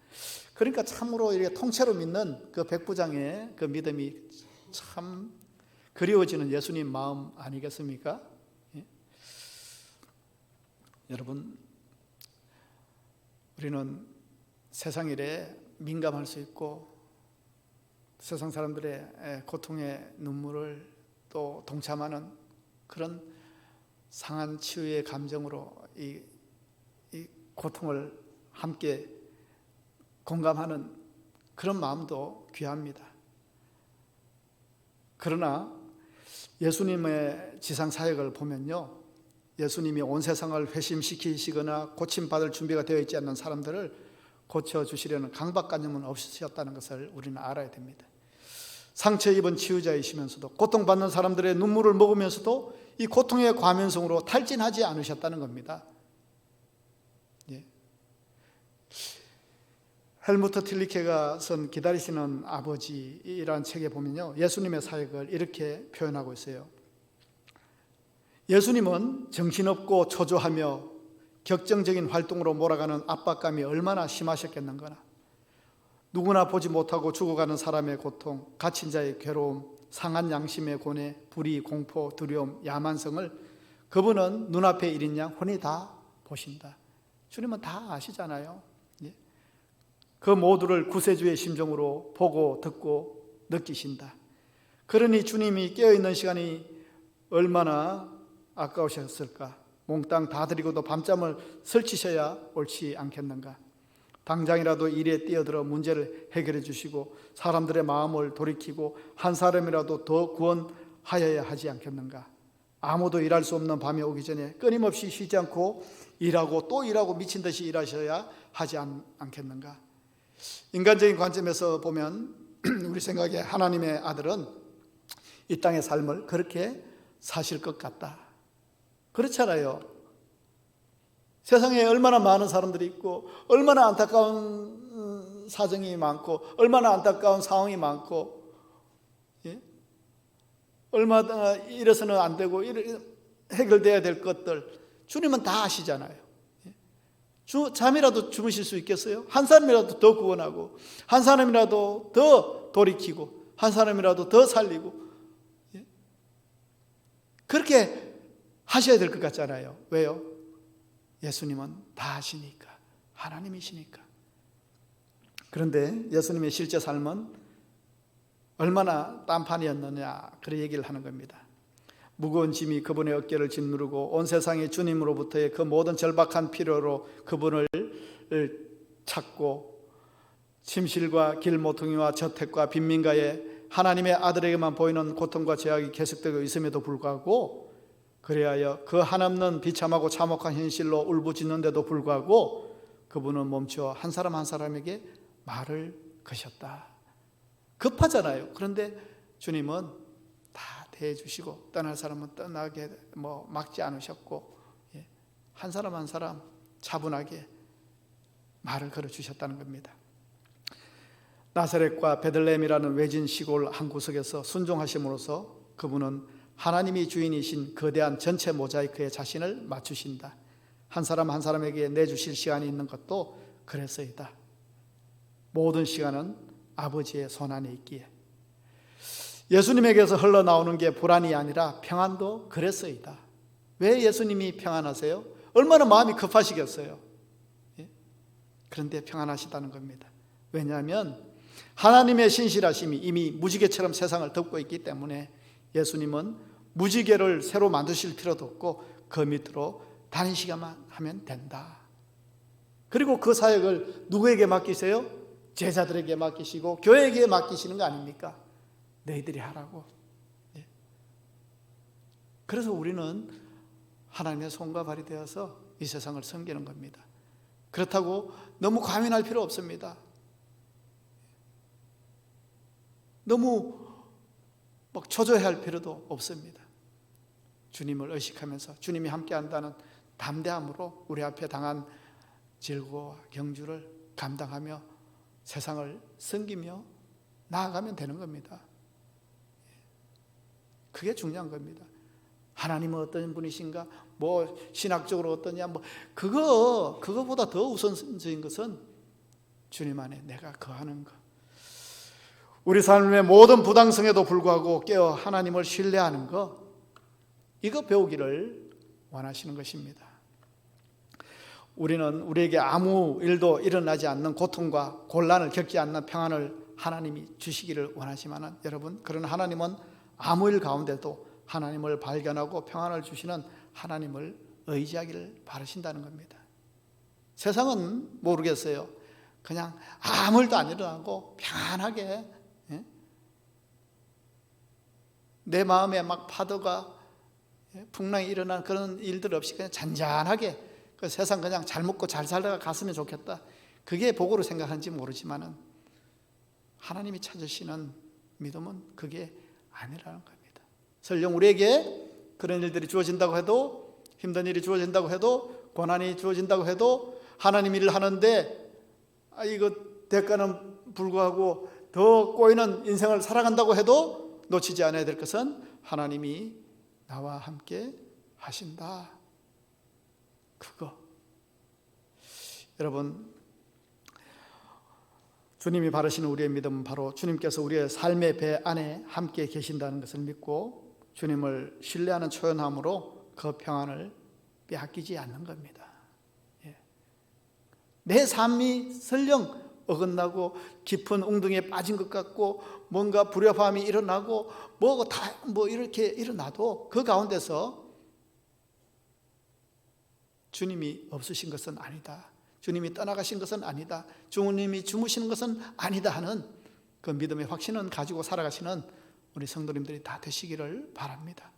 그러니까 참으로 이렇게 통째로 믿는 그 백부장의 그 믿음이 참 그리워지는 예수님 마음 아니겠습니까? 여러분, 우리는 세상 일에 민감할 수 있고 세상 사람들의 고통의 눈물을 또 동참하는 그런 상한 치유의 감정으로 이 고통을 함께 공감하는 그런 마음도 귀합니다. 그러나 예수님의 지상 사역을 보면요, 예수님이 온 세상을 회심시키시거나 고침받을 준비가 되어 있지 않는 사람들을 고쳐주시려는 강박관념은 없으셨다는 것을 우리는 알아야 됩니다. 상처 입은 치유자이시면서도 고통받는 사람들의 눈물을 먹으면서도 이 고통의 과면성으로 탈진하지 않으셨다는 겁니다. 헬무트 틸리케가 쓴 기다리시는 아버지라는 책에 보면요, 예수님의 사역을 이렇게 표현하고 있어요. 예수님은 정신없고 초조하며 격정적인 활동으로 몰아가는 압박감이 얼마나 심하셨겠는가. 누구나 보지 못하고 죽어가는 사람의 고통, 갇힌 자의 괴로움, 상한 양심의 고뇌, 불의, 공포, 두려움, 야만성을 그분은 눈앞의 일인 양 훤히 다 보신다. 주님은 다 아시잖아요. 예. 그 모두를 구세주의 심정으로 보고 듣고 느끼신다. 그러니 주님이 깨어있는 시간이 얼마나 아까우셨을까. 몽땅 다 드리고도 밤잠을 설치셔야 옳지 않겠는가. 당장이라도 일에 뛰어들어 문제를 해결해 주시고 사람들의 마음을 돌이키고 한 사람이라도 더 구원하여야 하지 않겠는가. 아무도 일할 수 없는 밤이 오기 전에 끊임없이 쉬지 않고 일하고 또 일하고 미친 듯이 일하셔야 하지 않겠는가. 인간적인 관점에서 보면 우리 생각에 하나님의 아들은 이 땅의 삶을 그렇게 사실 것 같다. 그렇잖아요. 세상에 얼마나 많은 사람들이 있고 얼마나 안타까운 사정이 많고 얼마나 안타까운 상황이 많고, 예? 얼마나 이래서는 안 되고 해결돼야 될 것들 주님은 다 아시잖아요. 잠이라도 주무실 수 있겠어요? 한 사람이라도 더 구원하고 한 사람이라도 더 돌이키고 한 사람이라도 더 살리고, 예? 그렇게 하셔야 될 것 같잖아요. 왜요? 예수님은 다 아시니까, 하나님이시니까. 그런데 예수님의 실제 삶은 얼마나 딴판이었느냐, 그런 얘기를 하는 겁니다. 무거운 짐이 그분의 어깨를 짓누르고 온 세상이 주님으로부터의 그 모든 절박한 필요로 그분을 찾고 침실과 길모퉁이와 저택과 빈민가에 하나님의 아들에게만 보이는 고통과 제약이 계속되고 있음에도 불구하고, 그래야 그 한없는 비참하고 참혹한 현실로 울부짖는데도 불구하고 그분은 멈춰 한 사람 한 사람에게 말을 거셨다. 급하잖아요. 그런데 주님은 다 대해주시고 떠날 사람은 떠나게 막지 않으셨고, 예, 한 사람 한 사람 차분하게 말을 걸어주셨다는 겁니다. 나사렛과 베들레헴이라는 외진 시골 한 구석에서 순종하심으로써 그분은 하나님이 주인이신 거대한 전체 모자이크에 자신을 맞추신다. 한 사람 한 사람에게 내주실 시간이 있는 것도 그래서이다. 모든 시간은 아버지의 손안에 있기에. 예수님에게서 흘러나오는 게 불안이 아니라 평안도 그래서이다. 왜 예수님이 평안하세요? 얼마나 마음이 급하시겠어요? 예? 그런데 평안하시다는 겁니다. 왜냐하면 하나님의 신실하심이 이미 무지개처럼 세상을 덮고 있기 때문에 예수님은 무지개를 새로 만드실 필요도 없고 그 밑으로 다니시기만 하면 된다. 그리고 그 사역을 누구에게 맡기세요? 제자들에게 맡기시고 교회에게 맡기시는 거 아닙니까? 너희들이 하라고. 예. 그래서 우리는 하나님의 손과 발이 되어서 이 세상을 섬기는 겁니다. 그렇다고 너무 과민할 필요 없습니다. 너무 초조해할 필요도 없습니다. 주님을 의식하면서 주님이 함께한다는 담대함으로 우리 앞에 당한 질고와 경주를 감당하며 세상을 섬기며 나아가면 되는 겁니다. 그게 중요한 겁니다. 하나님은 어떤 분이신가, 신학적으로 어떠냐, 그거보다 더 우선적인 것은 주님 안에 내가 거하는 것. 우리 삶의 모든 부당성에도 불구하고 깨어 하나님을 신뢰하는 것, 이거 배우기를 원하시는 것입니다. 우리는 우리에게 아무 일도 일어나지 않는 고통과 곤란을 겪지 않는 평안을 하나님이 주시기를 원하지만, 여러분, 그런 하나님은 아무 일 가운데도 하나님을 발견하고 평안을 주시는 하나님을 의지하기를 바라신다는 겁니다. 세상은 모르겠어요. 그냥 아무 일도 안 일어나고 평안하게, 예? 내 마음에 파도가 풍랑이 일어나는 그런 일들 없이 그냥 잔잔하게 그 세상 그냥 잘 먹고 잘 살다가 갔으면 좋겠다. 그게 복으로 생각하는지 모르지만은 하나님이 찾으시는 믿음은 그게 아니라는 겁니다. 설령 우리에게 그런 일들이 주어진다고 해도, 힘든 일이 주어진다고 해도, 고난이 주어진다고 해도, 하나님 일을 하는데 이거 대가는 불구하고 더 꼬이는 인생을 살아간다고 해도 놓치지 않아야 될 것은 하나님이 나와 함께 하신다. 그거. 여러분, 주님이 바라시는 우리의 믿음은 바로 주님께서 우리의 삶의 배 안에 함께 계신다는 것을 믿고 주님을 신뢰하는 초연함으로 그 평안을 빼앗기지 않는 겁니다. 예. 내 삶이 설령 어긋나고 깊은 웅덩이에 빠진 것 같고 뭔가 불협화음이 일어나고 뭐 이렇게 일어나도 그 가운데서 주님이 없으신 것은 아니다, 주님이 떠나가신 것은 아니다, 주님이 주무시는 것은 아니다 하는 그 믿음의 확신은 가지고 살아가시는 우리 성도님들이 다 되시기를 바랍니다.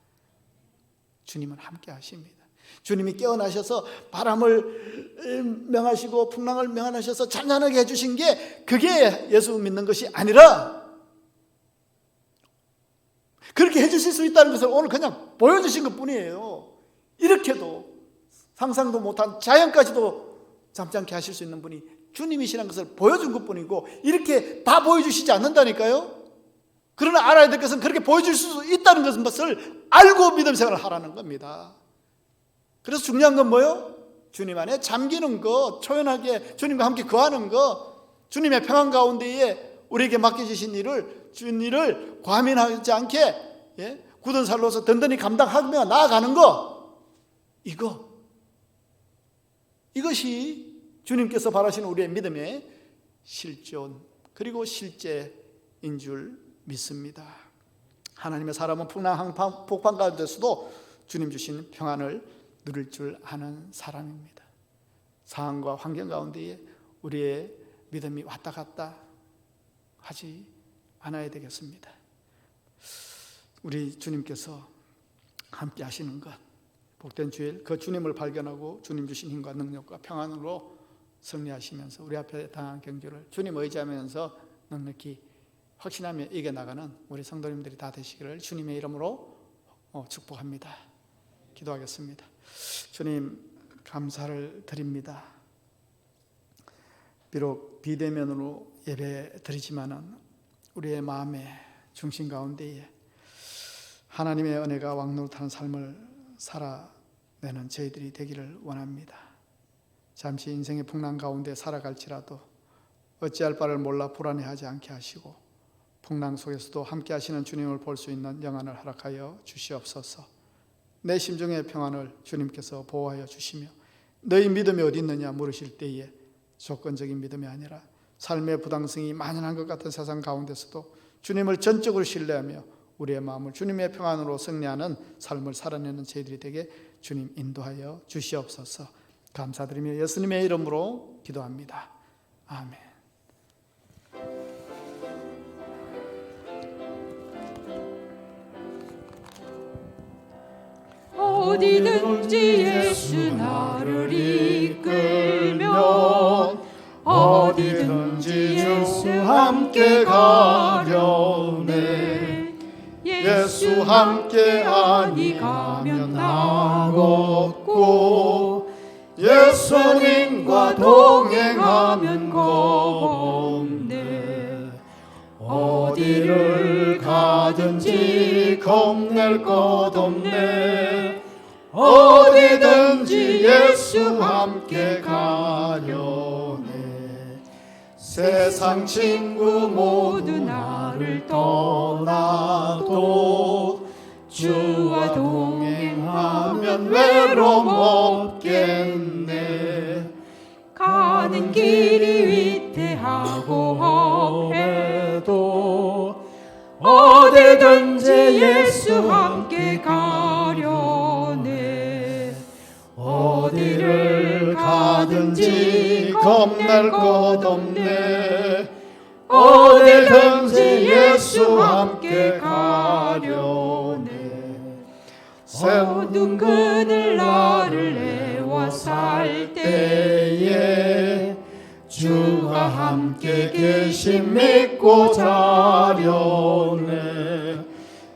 주님은 함께 하십니다. 주님이 깨어나셔서 바람을 명하시고 풍랑을 명하셔서 잔잔하게 해주신 게 그게 예수 믿는 것이 아니라 그렇게 해주실 수 있다는 것을 오늘 그냥 보여주신 것 뿐이에요. 이렇게도 상상도 못한 자연까지도 잠잠케 하실 수 있는 분이 주님이시라는 것을 보여준 것 뿐이고 이렇게 다 보여주시지 않는다니까요. 그러나 알아야 될 것은 그렇게 보여줄 수 있다는 것을 알고 믿음 생활을 하라는 겁니다. 그래서 중요한 건 뭐예요? 주님 안에 잠기는 것, 초연하게 주님과 함께 거하는 것, 주님의 평안 가운데에 우리에게 맡겨주신 주신 일을 과민하지 않게 굳은 살로서 든든히 감당하며 나아가는 것, 이것이 주님께서 바라시는 우리의 믿음의 실존 그리고 실제인 줄 믿습니다. 하나님의 사람은 풍랑 폭풍 가운데서도 주님 주신 평안을 누릴 줄 아는 사람입니다. 상황과 환경 가운데에 우리의 믿음이 왔다 갔다 하지 않아야 되겠습니다. 우리 주님께서 함께 하시는 것, 복된 주일, 그 주님을 발견하고 주님 주신 힘과 능력과 평안으로 승리하시면서 우리 앞에 당한 경주를 주님 의지하면서 넉넉히 확신하며 이겨나가는 우리 성도님들이 다 되시기를 주님의 이름으로 축복합니다. 기도하겠습니다. 주님, 감사를 드립니다. 비록 비대면으로 예배 드리지만은 우리의 마음의 중심 가운데에 하나님의 은혜가 왕노릇하는 삶을 살아내는 저희들이 되기를 원합니다. 잠시 인생의 풍랑 가운데 살아갈지라도 어찌할 바를 몰라 불안해하지 않게 하시고 풍랑 속에서도 함께 하시는 주님을 볼 수 있는 영안을 허락하여 주시옵소서. 내 심중의 평안을 주님께서 보호하여 주시며 너희 믿음이 어디 있느냐 물으실 때에 조건적인 믿음이 아니라 삶의 부당성이 만연한 것 같은 세상 가운데서도 주님을 전적으로 신뢰하며 우리의 마음을 주님의 평안으로 승리하는 삶을 살아내는 저희들이 되게 주님 인도하여 주시옵소서. 감사드리며 예수님의 이름으로 기도합니다. 아멘. 어디든지 예수 나를 이끌면 어디든지 예수 함께 가려네. 예수 함께 아니 가면 나 없고 예수님과 동행하면 겁없네. 어디를 가든지 겁낼 것 없네. 어디든지 예수 함께 가려네. 세상 친구 모두 나를 떠나도 주와 동행하면 외로움 없겠네. 가는 길이 위태하고 험해도 어디든지 예수 함께 가려네. 어디를 가든지 겁낼 것 없네. 어디든지 예수 함께 가려네. 어두운 그늘 나를 애워 살 때에 주와 함께 계심 믿고 자려네.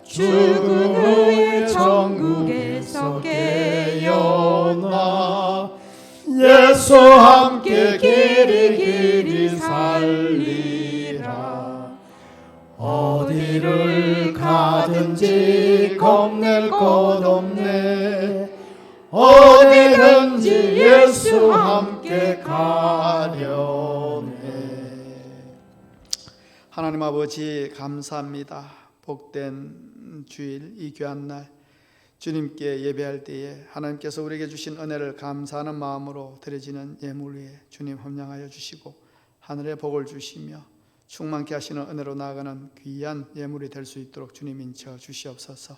죽은 후에 천국에서 깨어나 예수 함께 길이 살리라. 어디를 가든지 겁낼 것 없네. 어디든지 예수 함께 가려네. 하나님 아버지 감사합니다. 복된 주일 이 귀한 날 주님께 예배할 때에 하나님께서 우리에게 주신 은혜를 감사하는 마음으로 드려지는 예물 위에 주님 함량하여 주시고 하늘의 복을 주시며 충만케 하시는 은혜로 나아가는 귀한 예물이 될 수 있도록 주님 인쳐 주시옵소서.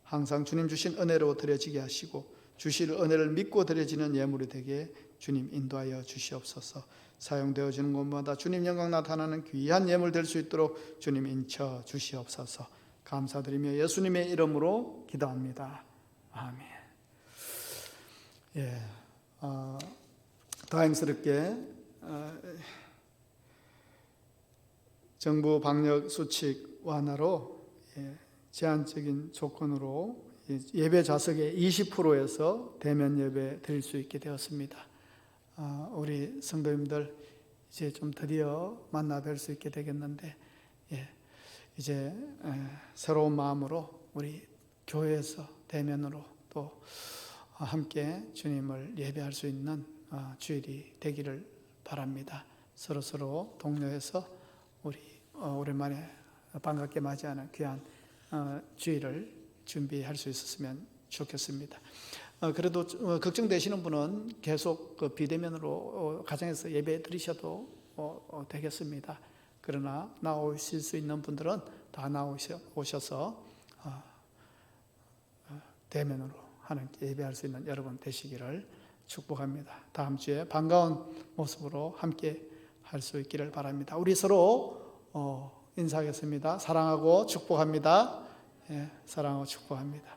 항상 주님 주신 은혜로 드려지게 하시고 주실 은혜를 믿고 드려지는 예물이 되게 주님 인도하여 주시옵소서. 사용되어지는 곳마다 주님 영광 나타나는 귀한 예물 될 수 있도록 주님 인쳐 주시옵소서. 감사드리며 예수님의 이름으로 기도합니다. 아멘. 예, 다행스럽게 정부 방역 수칙 완화로 제한적인 조건으로 예배 좌석의 20%에서 대면 예배 드릴 수 있게 되었습니다. 우리 성도님들 이제 좀 드디어 만나 뵐 수 있게 되겠는데, 이제 새로운 마음으로 우리 교회에서 대면으로 또 함께 주님을 예배할 수 있는 주일이 되기를 바랍니다. 서로 동료해서 우리 오랜만에 반갑게 맞이하는 귀한 주일을 준비할 수 있었으면 좋겠습니다. 그래도 걱정되시는 분은 계속 비대면으로 가정에서 예배 드리셔도 되겠습니다. 그러나 나오실 수 있는 분들은 다 나오셔서 대면으로 하나님께 예배할 수 있는 여러분 되시기를 축복합니다. 다음 주에 반가운 모습으로 함께 할 수 있기를 바랍니다. 우리 서로 인사하겠습니다. 사랑하고 축복합니다. 사랑하고 축복합니다.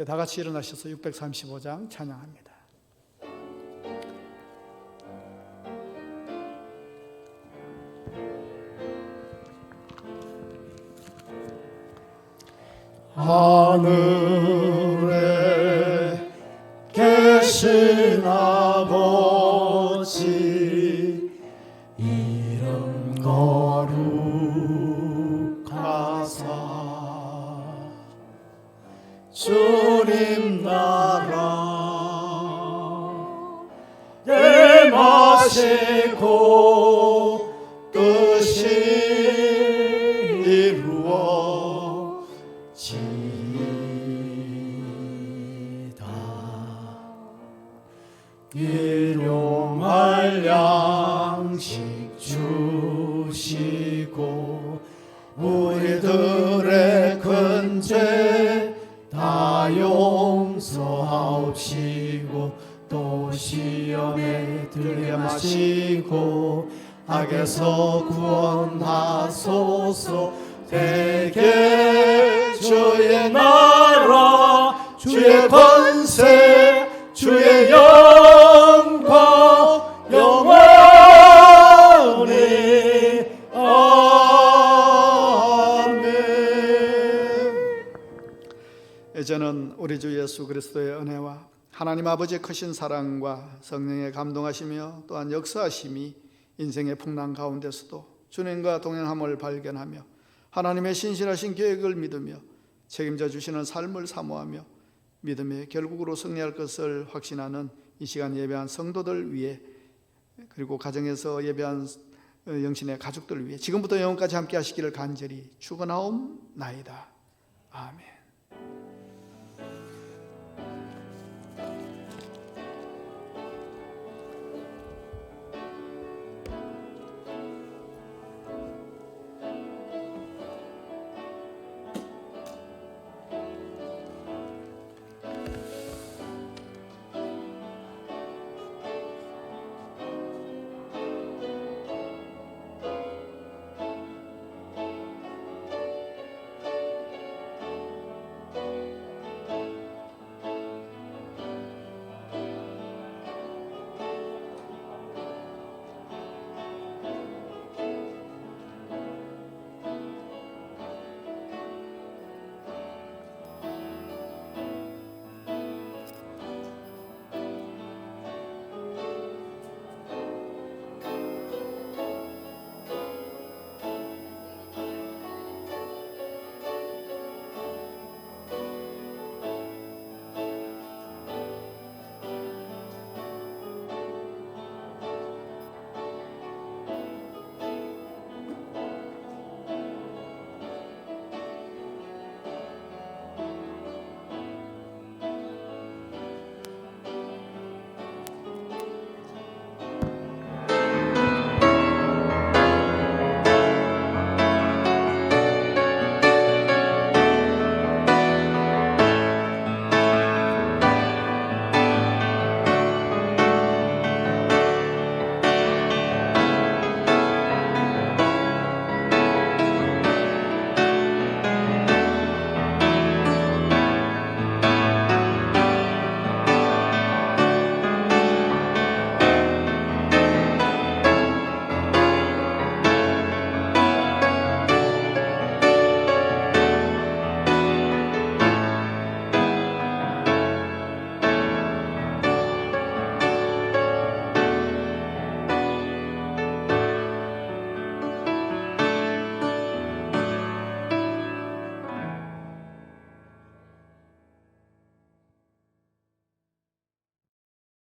다 같이 일어나셔서 635장 찬양합니다. 하늘에 계신 아버지 이름 거룩하사 주님 나라 임하시고 뜻이 이루어지이다. 일용할 양식 주시고 우리들의 큰 죄 다 용서하옵시고 또 시험에 들게 마시고 악에서 구원하소서. 대개 주의 나라 주의 권세 주의 영광 영원히 저는 우리 주 예수 그리스도의 은혜와 하나님 아버지의 크신 사랑과 성령의 감동하시며 또한 역사하심이 인생의 풍랑 가운데서도 주님과 동행함을 발견하며 하나님의 신실하신 계획을 믿으며 책임져 주시는 삶을 사모하며 믿음의 결국으로 승리할 것을 확신하는 이 시간 예배한 성도들 위해, 그리고 가정에서 예배한 영신의 가족들 위해 지금부터 영원까지 함께 하시기를 간절히 축원하옵나이다. 아멘.